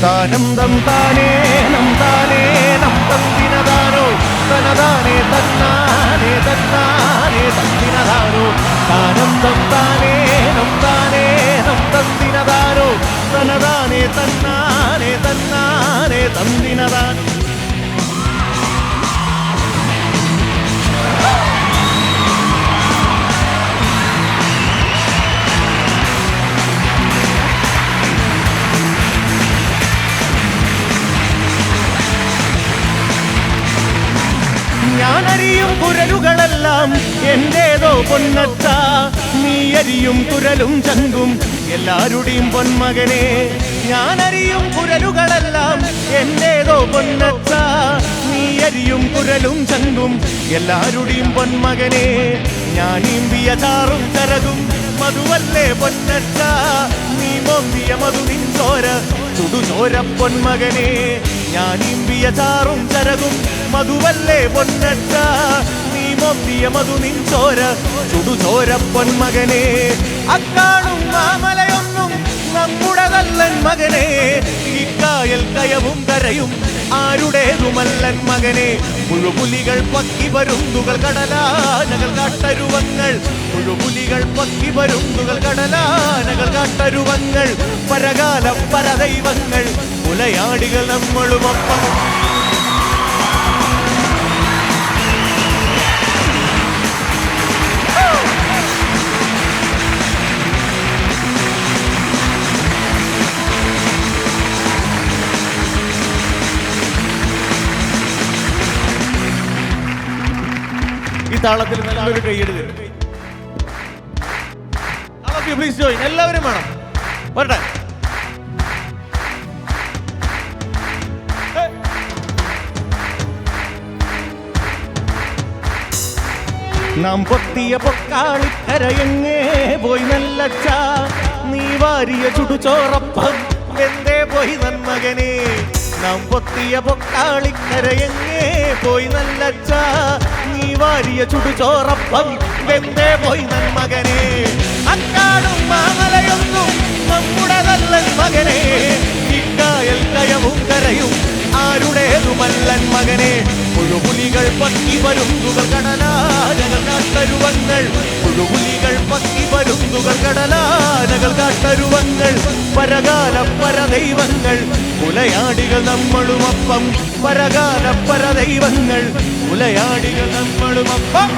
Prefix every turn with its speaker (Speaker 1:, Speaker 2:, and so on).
Speaker 1: താനം തം താനേ നം താനേ നം തന്തിനദാനോ തനദാനേ തന്നാനേ തന്നാനേ തന്തിനദാനോ താനം തം താനേ നം തന്തിനദാനോ തനദാനേ തന്നാനേ തന്നാനേ തന്തിനദാനോ. ഞാനറിയും കുരലുകളെല്ലാം എന്റേതോ പൊന്നച്ച, നീ അരിയും കുരലും ചങ്കും എല്ലാരുടെയും പൊന്മകനെ. ഞാനറിയും കുരലുകളെല്ലാം എന്റേതോ പൊന്നച്ച, നീ അരിയും കുരലും ചങ്കും എല്ലാരുടെയും പൊന്മകനെ. ഞാനീമ്പിയ ചാറും ചരകും മധുവല്ലേ പൊന്നച്ച, നീ മോന്തിയ മധു നിൻചോര ചുടുചോര പൊന്മകനെ. ഞാനീമ്പിയ ചാറും ചരകും മധുവല്ലേ പൊന്നച്ച, നീ മോന്തിയ മധു നിൻചോര ചുടുചോര പൊന്മകനെ. അക്കാണും മാമലയൊന്നും നമ്മുടേതല്ലൻ മകനെ, ഈ കായൽ കയവും കരയും ആരുടേതുമല്ലൻ മകനെ. മുഴുപുലികൾ പക്കി പരുന്തുകൾ കടലാനകൾ കാട്ടരുവങ്ങൾ, മുഴുപുലികൾ പക്കി പരുന്തുകൾ കടലാനകൾ കാട്ടരുവങ്ങൾ. പരകാല പരദൈവങ്ങൾ പുലയാടികൾ നമ്മളുമൊപ്പം. ഈ താളത്തിൽ നല്ലൊരു കൈയ്യടി തരും. പ്ലീസ് ജോയിൻ, എല്ലാവരും വേണം. വരട്ടെ. നാം പൊത്തിയ പൊക്കാളിക്കരയെങ്ങേ പോയി നല്ലച്ച, നീ വാരിയ ചുടുചോറപ്പം വെന്തേ പോയി നന്മകനെ. നാം പൊത്തിയ പൊക്കാളിക്കരയെങ്ങേ പോയി നല്ലച്ച, നീ വാരിയ ചുടുചോറപ്പം വെന്തേ പോയി നന്മകനെ. അക്കാടും മാമലയൊന്നും നമ്മുടേതല്ലൻ മകനെ, ഇക്കായൽ കയവും കരയും ആരുടേതുമല്ലൻ മകനെ. മുഴുപുലികൾ പക്കി പരുന്തുകൾ കടലാനകൾ കാട്ടരുവങ്ങൾ, മുഴുപുലികൾ പക്കി പരുന്തുകൾ കടലാനകൾ കാട്ടരുവങ്ങൾ. പരകാല പരദൈവങ്ങൾ പുലയാടികൾ നമ്മളുമൊപ്പം, പരകാല പരദൈവങ്ങൾ പുലയാടികൾ നമ്മളുമൊപ്പം.